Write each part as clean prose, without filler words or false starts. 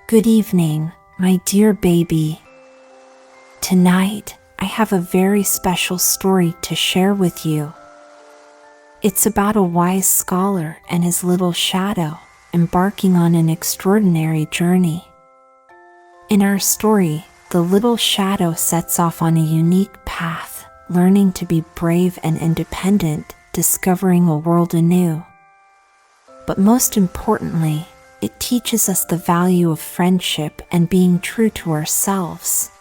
Good evening, my dear baby. Tonight, I have a very special story to share with you. It's about a wise scholar and his little shadow embarking on an extraordinary journey. In our story, the little shadow sets off on a unique path, learning to be brave and independent, discovering a world anew. But most importantly, it teaches us the value of friendship and being true to ourselves.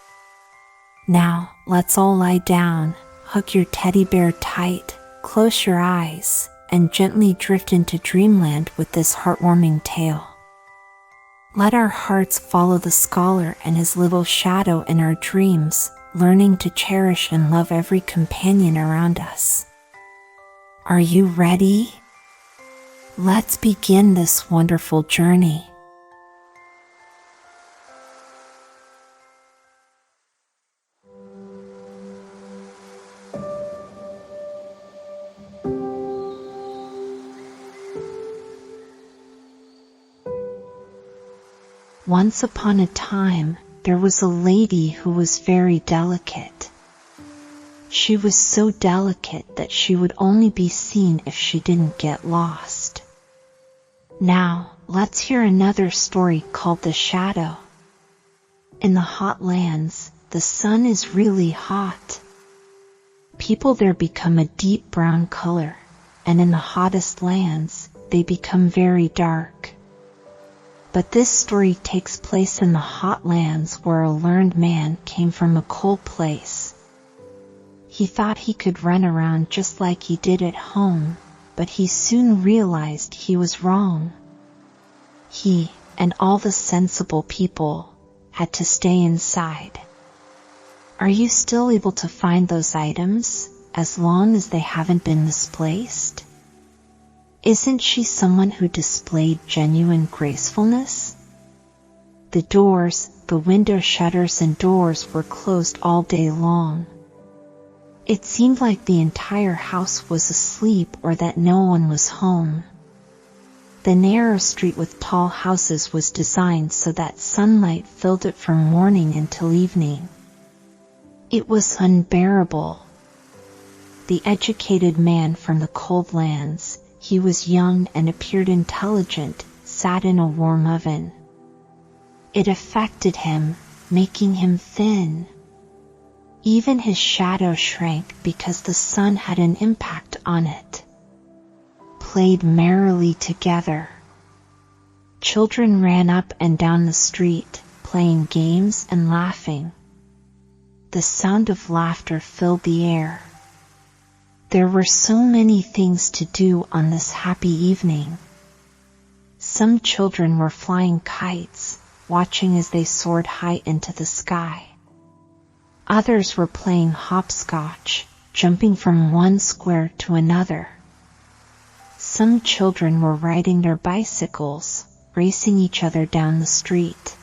Now, let's all lie down, hug your teddy bear tight, close your eyes, and gently drift into dreamland with this heartwarming tale. Let our hearts follow the scholar and his little shadow in our dreams, learning to cherish and love every companion around us. Are you ready? Let's begin this wonderful journey. Once upon a time, there was a lady who was very delicate. She was so delicate that she would only be seen if she didn't get lost. Now, let's hear another story called The Shadow. In the hot lands, the sun is really hot. People there become a deep brown color, and in the hottest lands, they become very dark. But this story takes place in the hot lands where a learned man came from a cold place. He thought he could run around just like he did at home, but he soon realized he was wrong. He, and all the sensible people, had to stay inside. Are you still able to find those items, as long as they haven't been misplaced? Isn't she someone who displayed genuine gracefulness? The doors, the window shutters and doors were closed all day long. It seemed like the entire house was asleep or that no one was home. The narrow street with tall houses was designed so that sunlight filled it from morning until evening. It was unbearable. The educated man from the cold lands, he was young and appeared intelligent, sat in a warm oven. It affected him, making him thin. Even his shadow shrank because the sun had an impact on it. Played merrily together. Children ran up and down the street, playing games and laughing. The sound of laughter filled the air. There were so many things to do on this happy evening. Some children were flying kites, watching as they soared high into the sky. Others were playing hopscotch, jumping from one square to another. Some children were riding their bicycles, racing each other down the street.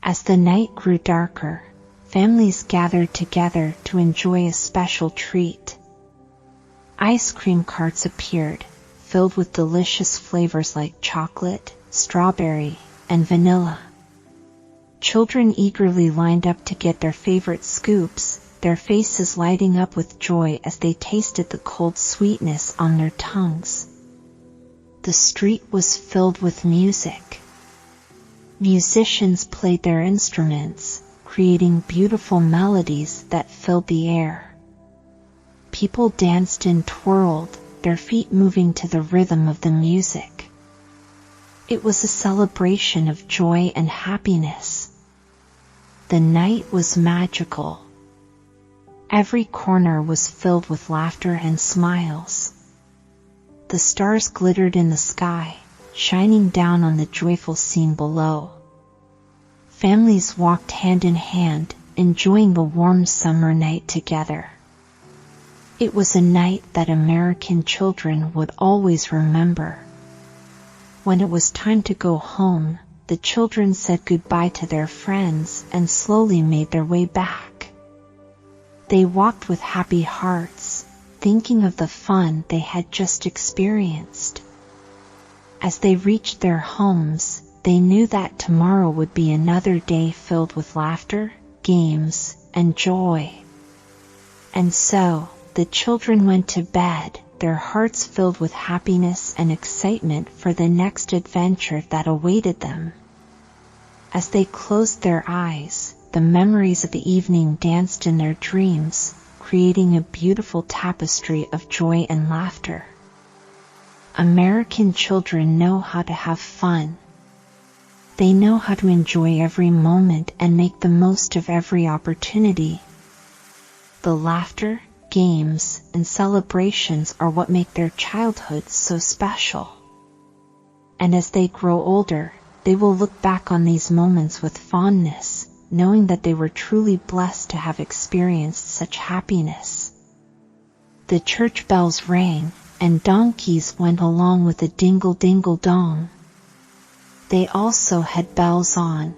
As the night grew darker, families gathered together to enjoy a special treat. Ice cream carts appeared, filled with delicious flavors like chocolate, strawberry, and vanilla. Children eagerly lined up to get their favorite scoops, their faces lighting up with joy as they tasted the cold sweetness on their tongues. The street was filled with music. Musicians played their instruments, creating beautiful melodies that filled the air. People danced and twirled, their feet moving to the rhythm of the music. It was a celebration of joy and happiness. The night was magical. Every corner was filled with laughter and smiles. The stars glittered in the sky, shining down on the joyful scene below. Families walked hand in hand, enjoying the warm summer night together. It was a night that American children would always remember. When it was time to go home, the children said goodbye to their friends and slowly made their way back. They walked with happy hearts, thinking of the fun they had just experienced. As they reached their homes, they knew that tomorrow would be another day filled with laughter, games, and joy. And so, the children went to bed, their hearts filled with happiness and excitement for the next adventure that awaited them. As they closed their eyes, the memories of the evening danced in their dreams, creating a beautiful tapestry of joy and laughter. American children know how to have fun. They know how to enjoy every moment and make the most of every opportunity. The laughter, games, and celebrations are what make their childhood so special. And as they grow older, they will look back on these moments with fondness, knowing that they were truly blessed to have experienced such happiness. The church bells rang, and donkeys went along with a dingle-dingle-dong. They also had bells on.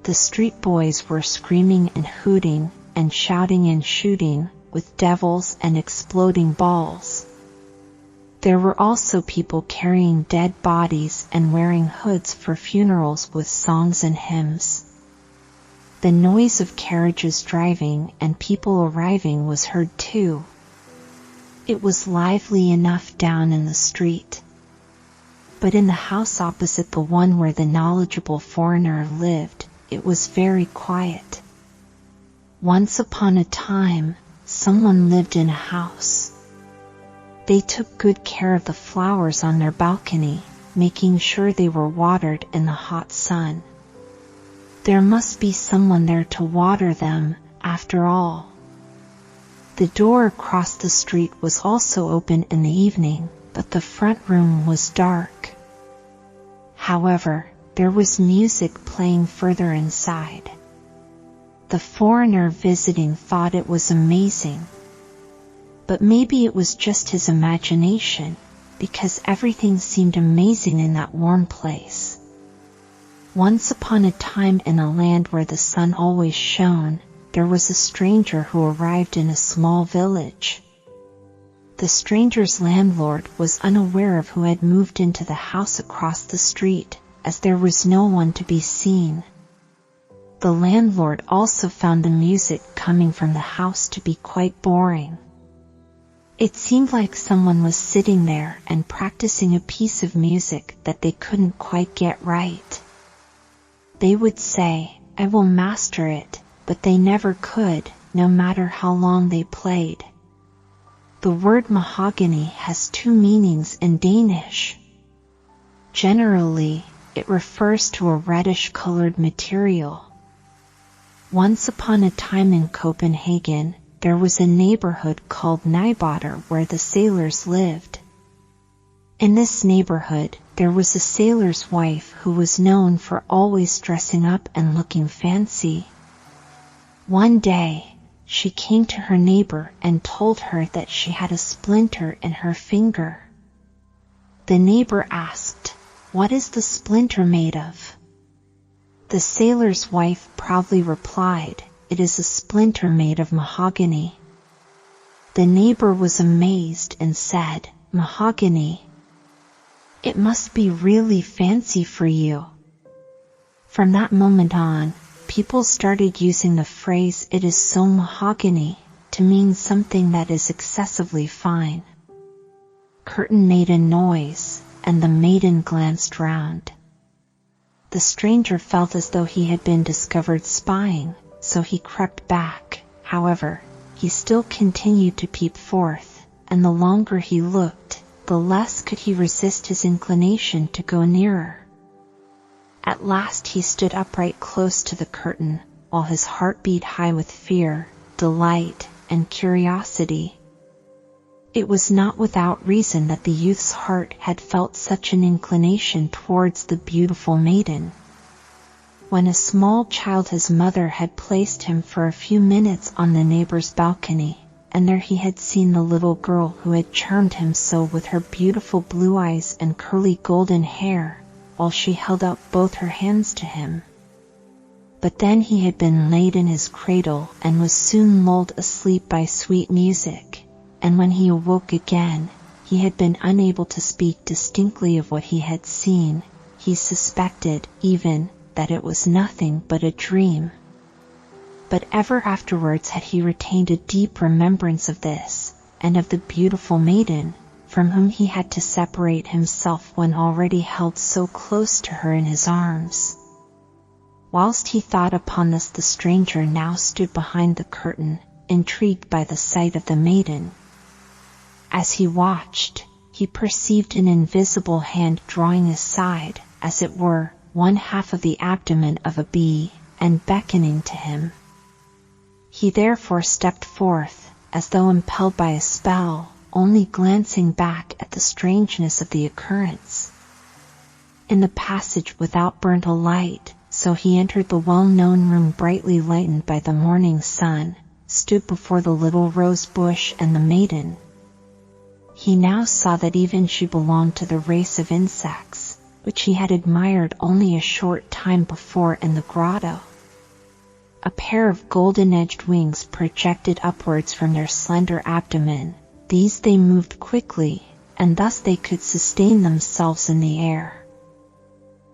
The street boys were screaming and hooting, and shouting and shooting, with devils and exploding balls. There were also people carrying dead bodies and wearing hoods for funerals with songs and hymns. The noise of carriages driving and people arriving was heard too. It was lively enough down in the street. But in the house opposite the one where the knowledgeable foreigner lived, it was very quiet. Once upon a time, someone lived in a house. They took good care of the flowers on their balcony, making sure they were watered in the hot sun. There must be someone there to water them, after all. The door across the street was also open in the evening, but the front room was dark. However, there was music playing further inside. The foreigner visiting thought it was amazing. But maybe it was just his imagination, because everything seemed amazing in that warm place. Once upon a time in a land where the sun always shone, there was a stranger who arrived in a small village. The stranger's landlord was unaware of who had moved into the house across the street, as there was no one to be seen. The landlord also found the music coming from the house to be quite boring. It seemed like someone was sitting there and practicing a piece of music that they couldn't quite get right. They would say, "I will master it," but they never could, no matter how long they played. The word mahogany has two meanings in Danish. Generally, it refers to a reddish-colored material. Once upon a time in Copenhagen, there was a neighborhood called Nybotter where the sailors lived. In this neighborhood, there was a sailor's wife who was known for always dressing up and looking fancy. One day, she came to her neighbor and told her that she had a splinter in her finger. The neighbor asked, "What is the splinter made of?" The sailor's wife proudly replied, "It is a splinter made of mahogany." The neighbor was amazed and said, "Mahogany? It must be really fancy for you." From that moment on, people started using the phrase "it is so mahogany" to mean something that is excessively fine. Curtain made a noise, and the maiden glanced round. The stranger felt as though he had been discovered spying, so he crept back. However, he still continued to peep forth, and the longer he looked, the less could he resist his inclination to go nearer. At last he stood upright close to the curtain, while his heart beat high with fear, delight, and curiosity. It was not without reason that the youth's heart had felt such an inclination towards the beautiful maiden. When a small child, his mother had placed him for a few minutes on the neighbor's balcony, and there he had seen the little girl who had charmed him so with her beautiful blue eyes and curly golden hair, while she held out both her hands to him. But then he had been laid in his cradle and was soon lulled asleep by sweet music, and when he awoke again, he had been unable to speak distinctly of what he had seen. he suspected, even, that it was nothing but a dream. But ever afterwards had he retained a deep remembrance of this, and of the beautiful maiden, from whom he had to separate himself when already held so close to her in his arms. Whilst he thought upon this, the stranger now stood behind the curtain, intrigued by the sight of the maiden. As he watched, he perceived an invisible hand drawing aside, as it were, one half of the abdomen of a bee, and beckoning to him. He therefore stepped forth, as though impelled by a spell, only glancing back at the strangeness of the occurrence. In the passage without burnt a light, so he entered the well-known room brightly lightened by the morning sun, stood before the little rose bush and the maiden. He now saw that even she belonged to the race of insects, which he had admired only a short time before in the grotto. A pair of golden-edged wings projected upwards from their slender abdomen. These they moved quickly, and thus they could sustain themselves in the air.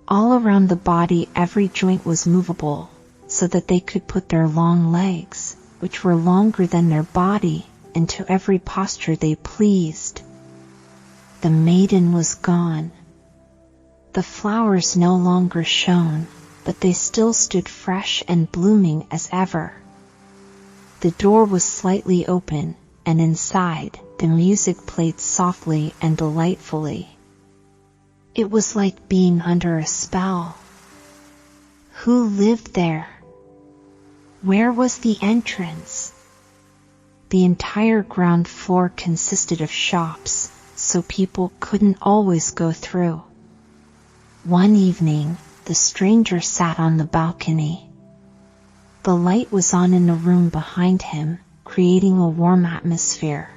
All around the body every joint was movable, so that they could put their long legs, which were longer than their body, into every posture they pleased. The maiden was gone. The flowers no longer shone, but they still stood fresh and blooming as ever. The door was slightly open, and inside, the music played softly and delightfully. It was like being under a spell. Who lived there? Where was the entrance? The entire ground floor consisted of shops, so people couldn't always go through. One evening, the stranger sat on the balcony. The light was on in the room behind him, creating a warm atmosphere.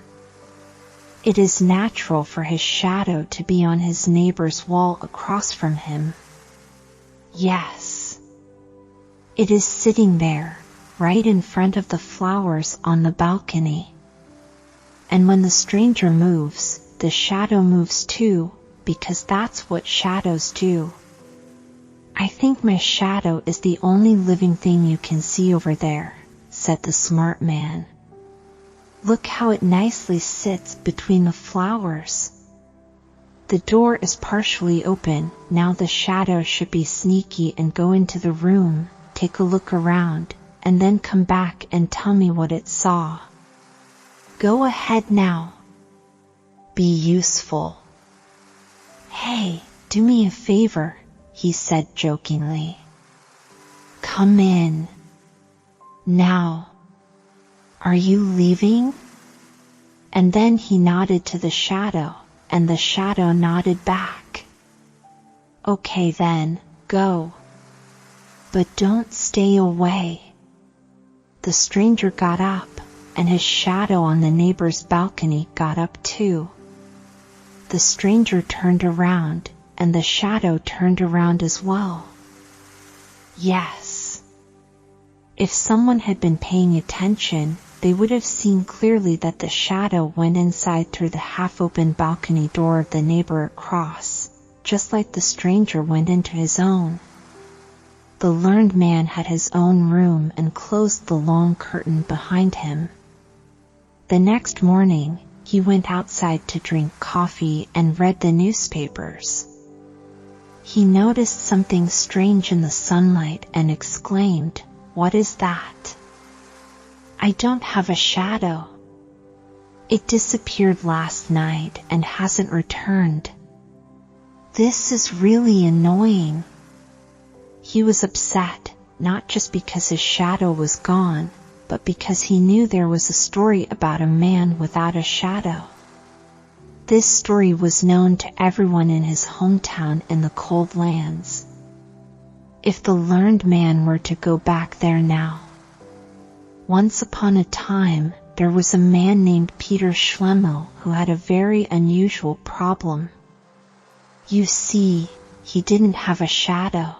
It is natural for his shadow to be on his neighbor's wall across from him. Yes, it is sitting there, right in front of the flowers on the balcony. And when the stranger moves, the shadow moves too, because that's what shadows do. I think my shadow is the only living thing you can see over there, said the smart man. Look how it nicely sits between the flowers. The door is partially open, now the shadow should be sneaky and go into the room, take a look around, and then come back and tell me what it saw. Go ahead now. Be useful. Hey, do me a favor, he said jokingly. Come in. Now. Are you leaving? And then he nodded to the shadow, and the shadow nodded back. Okay then, go. But don't stay away. The stranger got up, and his shadow on the neighbor's balcony got up too. The stranger turned around, and the shadow turned around as well. Yes. If someone had been paying attention, they would have seen clearly that the shadow went inside through the half-open balcony door of the neighbor across, just like the stranger went into his own. The learned man had his own room and closed the long curtain behind him. The next morning, he went outside to drink coffee and read the newspapers. He noticed something strange in the sunlight and exclaimed, "What is that? I don't have a shadow. It disappeared last night and hasn't returned. This is really annoying." He was upset, not just because his shadow was gone, but because he knew there was a story about a man without a shadow. This story was known to everyone in his hometown in the cold lands. If the learned man were to go back there now. Once upon a time, there was a man named Peter Schlemmel who had a very unusual problem. You see, he didn't have a shadow.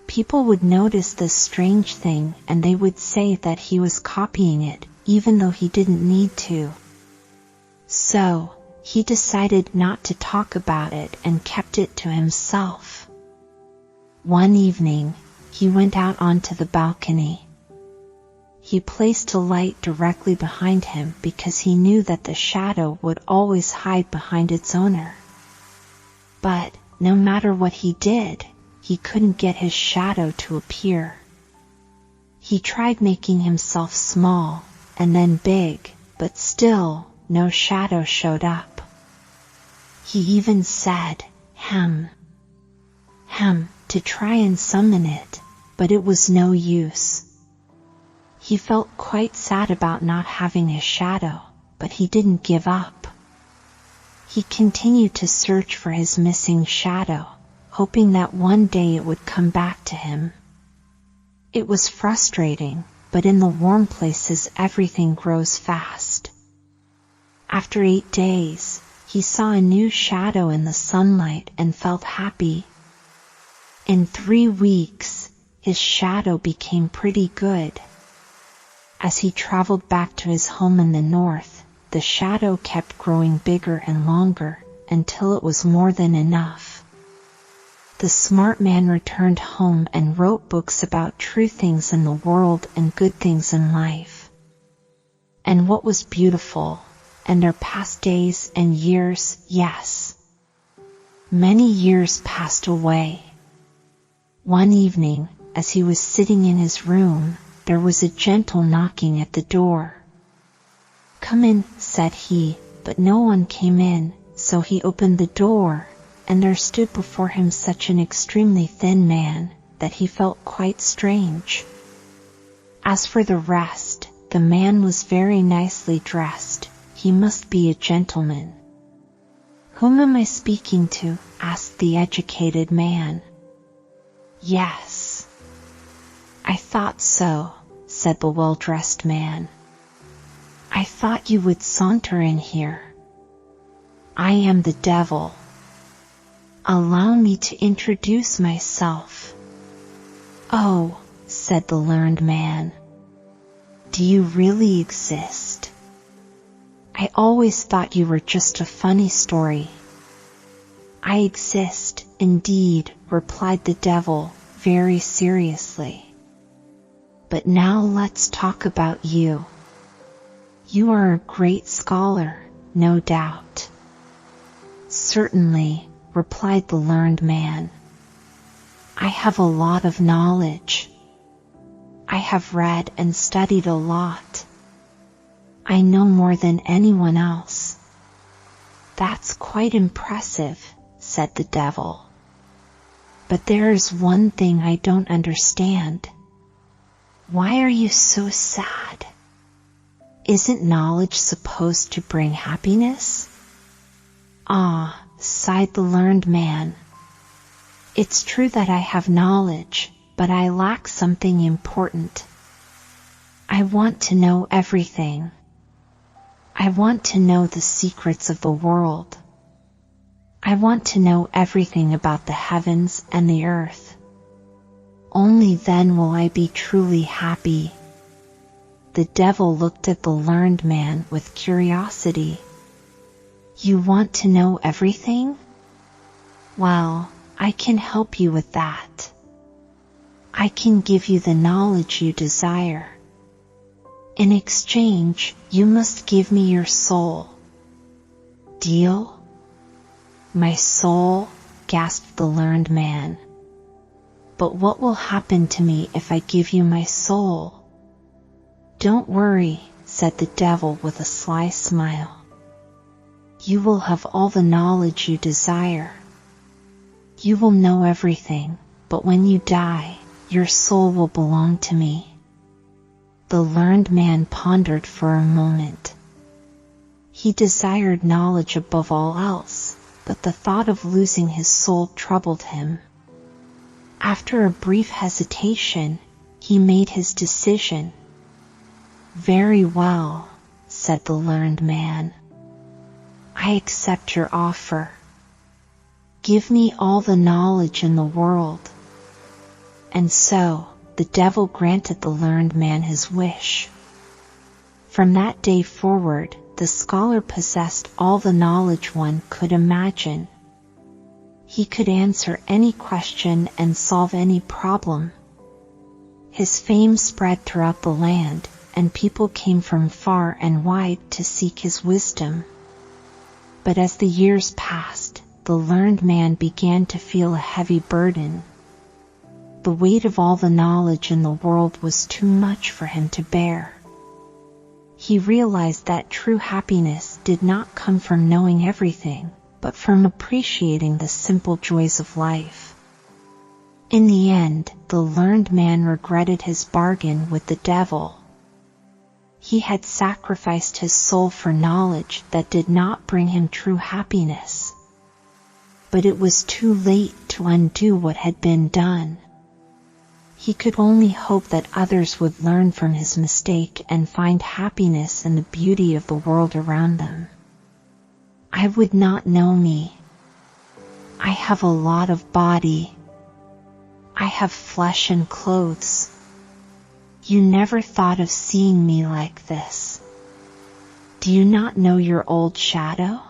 People would notice this strange thing and they would say that he was copying it, even though he didn't need to. So, he decided not to talk about it and kept it to himself. One evening, he went out onto the balcony. He placed a light directly behind him because he knew that the shadow would always hide behind its owner. But, no matter what he did, he couldn't get his shadow to appear. He tried making himself small, and then big, but still, no shadow showed up. He even said, "Hem, hem," to try and summon it, but it was no use. He felt quite sad about not having his shadow, but he didn't give up. He continued to search for his missing shadow, hoping that one day it would come back to him. It was frustrating, but in the warm places everything grows fast. After 8 days, he saw a new shadow in the sunlight and felt happy. In 3 weeks, his shadow became pretty good. As he traveled back to his home in the north, the shadow kept growing bigger and longer, until it was more than enough. The smart man returned home and wrote books about true things in the world and good things in life. And what was beautiful, and there passed days and years, yes. Many years passed away. One evening, as he was sitting in his room, there was a gentle knocking at the door. "Come in," said he, but no one came in, so he opened the door, and there stood before him such an extremely thin man, that he felt quite strange. As for the rest, the man was very nicely dressed. He must be a gentleman. "Whom am I speaking to?" asked the educated man. "Yes." "I thought so," said the well-dressed man. "I thought you would saunter in here. I am the devil. Allow me to introduce myself." "Oh," said the learned man. "Do you really exist? I always thought you were just a funny story." "I exist, indeed," replied the devil, very seriously. "But now let's talk about you. You are a great scholar, no doubt." "Certainly," replied the learned man. "I have a lot of knowledge. I have read and studied a lot. I know more than anyone else." "That's quite impressive," said the devil. "But there is one thing I don't understand. Why are you so sad? Isn't knowledge supposed to bring happiness?" "Ah," sighed the learned man. "It's true that I have knowledge, but I lack something important. I want to know everything. I want to know the secrets of the world. I want to know everything about the heavens and the earth. Only then will I be truly happy." The devil looked at the learned man with curiosity. "You want to know everything? Well, I can help you with that. I can give you the knowledge you desire. In exchange, you must give me your soul. Deal?" "My soul?" gasped the learned man. "But what will happen to me if I give you my soul?" "Don't worry," said the devil with a sly smile. "You will have all the knowledge you desire. You will know everything, but when you die, your soul will belong to me." The learned man pondered for a moment. He desired knowledge above all else, but the thought of losing his soul troubled him. After a brief hesitation, he made his decision. "Very well," said the learned man. "I accept your offer. Give me all the knowledge in the world." And so, the devil granted the learned man his wish. From that day forward, the scholar possessed all the knowledge one could imagine. He could answer any question and solve any problem. His fame spread throughout the land, and people came from far and wide to seek his wisdom. But as the years passed, the learned man began to feel a heavy burden. The weight of all the knowledge in the world was too much for him to bear. He realized that true happiness did not come from knowing everything, but from appreciating the simple joys of life. In the end, the learned man regretted his bargain with the devil. He had sacrificed his soul for knowledge that did not bring him true happiness. But it was too late to undo what had been done. He could only hope that others would learn from his mistake and find happiness in the beauty of the world around them. I would not know me. I have a lot of body. I have flesh and clothes. You never thought of seeing me like this. Do you not know your old shadow?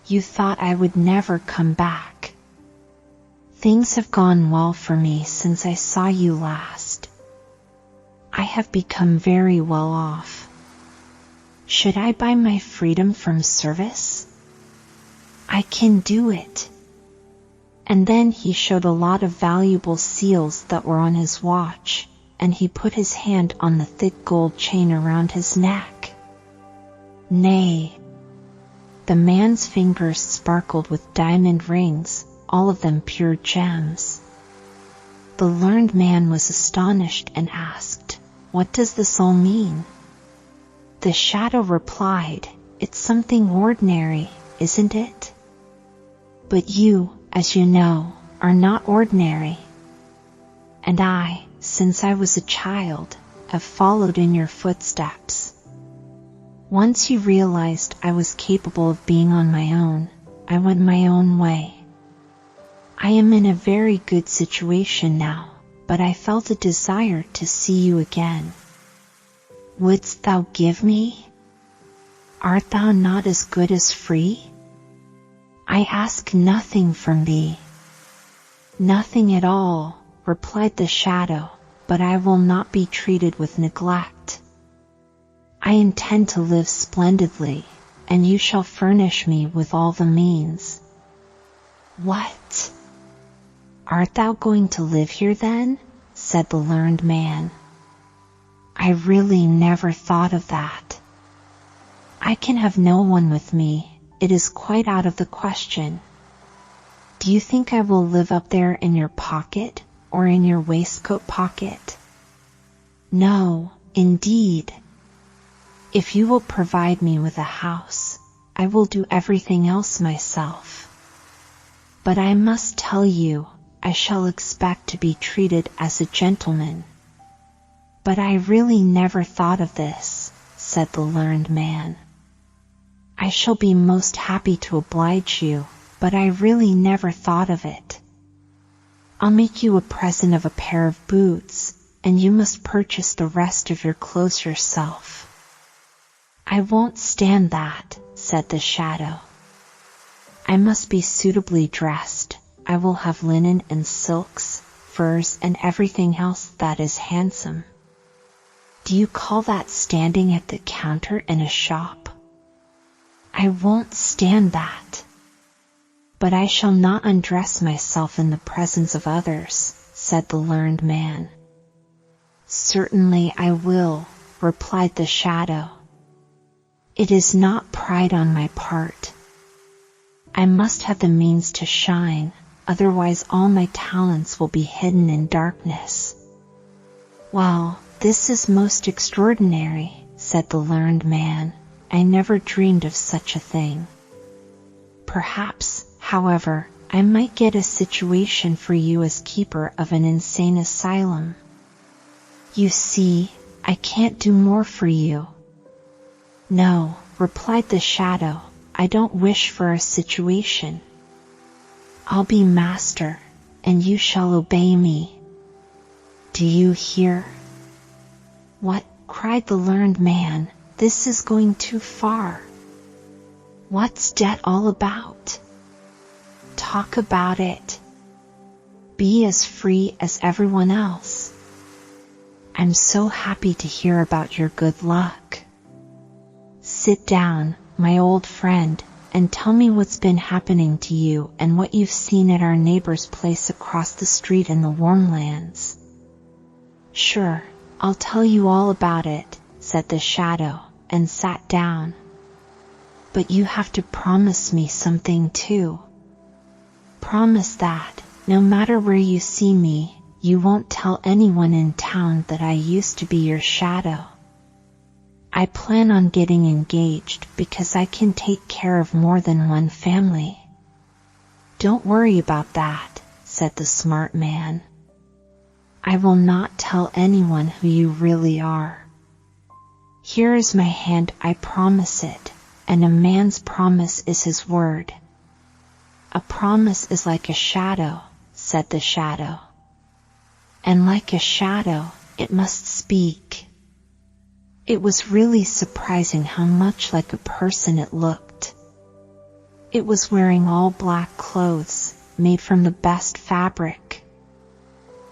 You thought I would never come back. Things have gone well for me since I saw you last. I have become very well off. Should I buy my freedom from service? I can do it. And then he showed a lot of valuable seals that were on his watch, and he put his hand on the thick gold chain around his neck. Nay. The man's fingers sparkled with diamond rings, all of them pure gems. The learned man was astonished and asked, "What does this all mean?" The shadow replied, "It's something ordinary, isn't it? But you, as you know, are not ordinary. And I, since I was a child, have followed in your footsteps. Once you realized I was capable of being on my own, I went my own way. I am in a very good situation now, but I felt a desire to see you again. Wouldst thou give me? Art thou not as good as free? I ask nothing from thee." "Nothing at all," replied the shadow, "but I will not be treated with neglect. I intend to live splendidly, and you shall furnish me with all the means." "What? Art thou going to live here then?" said the learned man. "I really never thought of that. I can have no one with me, it is quite out of the question. Do you think I will live up there in your pocket, or in your waistcoat pocket? No, indeed. If you will provide me with a house, I will do everything else myself. But I must tell you, I shall expect to be treated as a gentleman." "But I really never thought of this," said the learned man. "I shall be most happy to oblige you, but I really never thought of it. I'll make you a present of a pair of boots, and you must purchase the rest of your clothes yourself." "I won't stand that," said the shadow. "I must be suitably dressed. I will have linen and silks, furs, and everything else that is handsome." "Do you call that standing at the counter in a shop?" "I won't stand that." "But I shall not undress myself in the presence of others," said the learned man. "Certainly I will," replied the shadow. "It is not pride on my part. I must have the means to shine, otherwise all my talents will be hidden in darkness." "Well, this is most extraordinary," said the learned man. "I never dreamed of such a thing. Perhaps, however, I might get a situation for you as keeper of an insane asylum. You see, I can't do more for you." "No," replied the shadow, "I don't wish for a situation. I'll be master, and you shall obey me. Do you hear?" "What?" cried the learned man. "This is going too far. What's debt all about?" Talk about it. Be as free as everyone else. I'm so happy to hear about your good luck. Sit down, my old friend, and tell me what's been happening to you and what you've seen at our neighbor's place across the street in the warm lands. Sure, I'll tell you all about it, said the shadow, and sat down. But you have to promise me something too. Promise that, no matter where you see me, you won't tell anyone in town that I used to be your shadow. I plan on getting engaged because I can take care of more than one family. Don't worry about that, said the smart man. I will not tell anyone who you really are. Here is my hand, I promise it, and a man's promise is his word. A promise is like a shadow, said the shadow. And like a shadow, it must speak. It was really surprising how much like a person it looked. It was wearing all black clothes, made from the best fabric.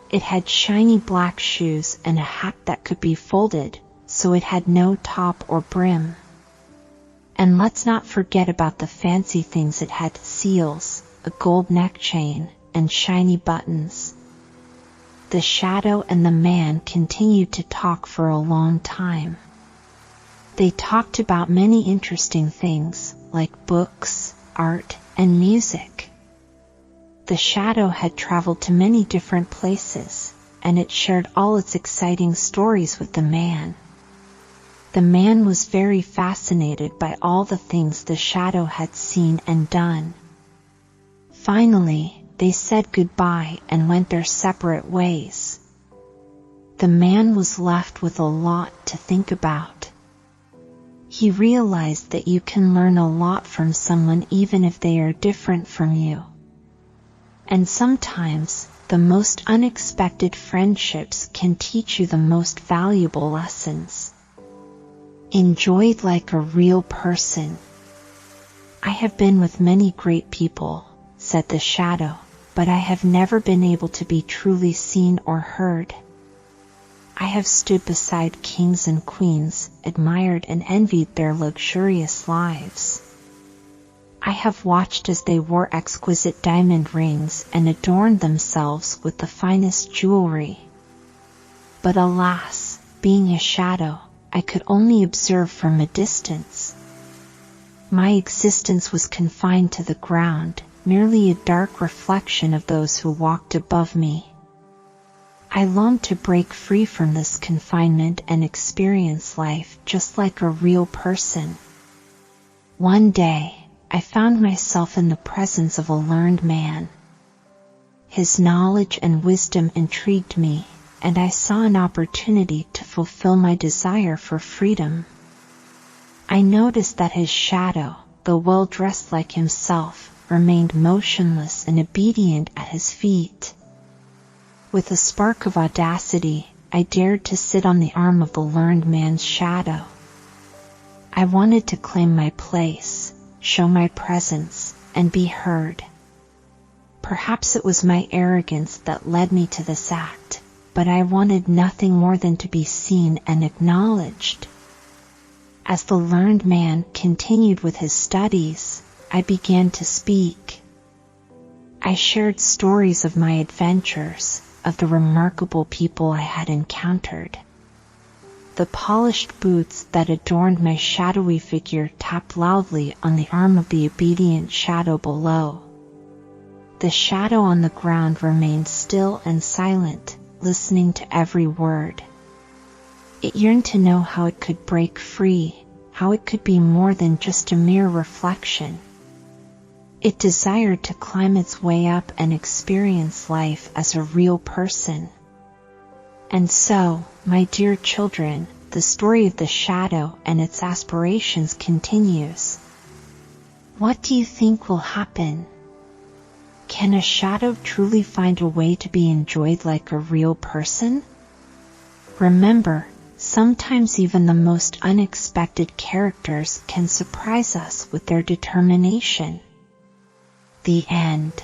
It had shiny black shoes and a hat that could be folded, so it had no top or brim. And let's not forget about the fancy things it had: seals, a gold neck chain, and shiny buttons. The shadow and the man continued to talk for a long time. They talked about many interesting things, like books, art, and music. The shadow had traveled to many different places, and it shared all its exciting stories with the man. The man was very fascinated by all the things the shadow had seen and done. Finally, they said goodbye and went their separate ways. The man was left with a lot to think about. He realized that you can learn a lot from someone even if they are different from you. And sometimes, the most unexpected friendships can teach you the most valuable lessons. Enjoyed like a real person. I have been with many great people, said the shadow, but I have never been able to be truly seen or heard. I have stood beside kings and queens, admired and envied their luxurious lives. I have watched as they wore exquisite diamond rings and adorned themselves with the finest jewelry. But alas, being a shadow, I could only observe from a distance. My existence was confined to the ground, merely a dark reflection of those who walked above me. I longed to break free from this confinement and experience life just like a real person. One day, I found myself in the presence of a learned man. His knowledge and wisdom intrigued me, and I saw an opportunity to fulfill my desire for freedom. I noticed that his shadow, though well dressed like himself, remained motionless and obedient at his feet. With a spark of audacity, I dared to sit on the arm of the learned man's shadow. I wanted to claim my place, show my presence, and be heard. Perhaps it was my arrogance that led me to this act, but I wanted nothing more than to be seen and acknowledged. As the learned man continued with his studies, I began to speak. I shared stories of my adventures, of the remarkable people I had encountered. The polished boots that adorned my shadowy figure tapped loudly on the arm of the obedient shadow below. The shadow on the ground remained still and silent, listening to every word. It yearned to know how it could break free, how it could be more than just a mere reflection. It desired to climb its way up and experience life as a real person. And so, my dear children, the story of the shadow and its aspirations continues. What do you think will happen? Can a shadow truly find a way to be enjoyed like a real person? Remember, sometimes even the most unexpected characters can surprise us with their determination. The end.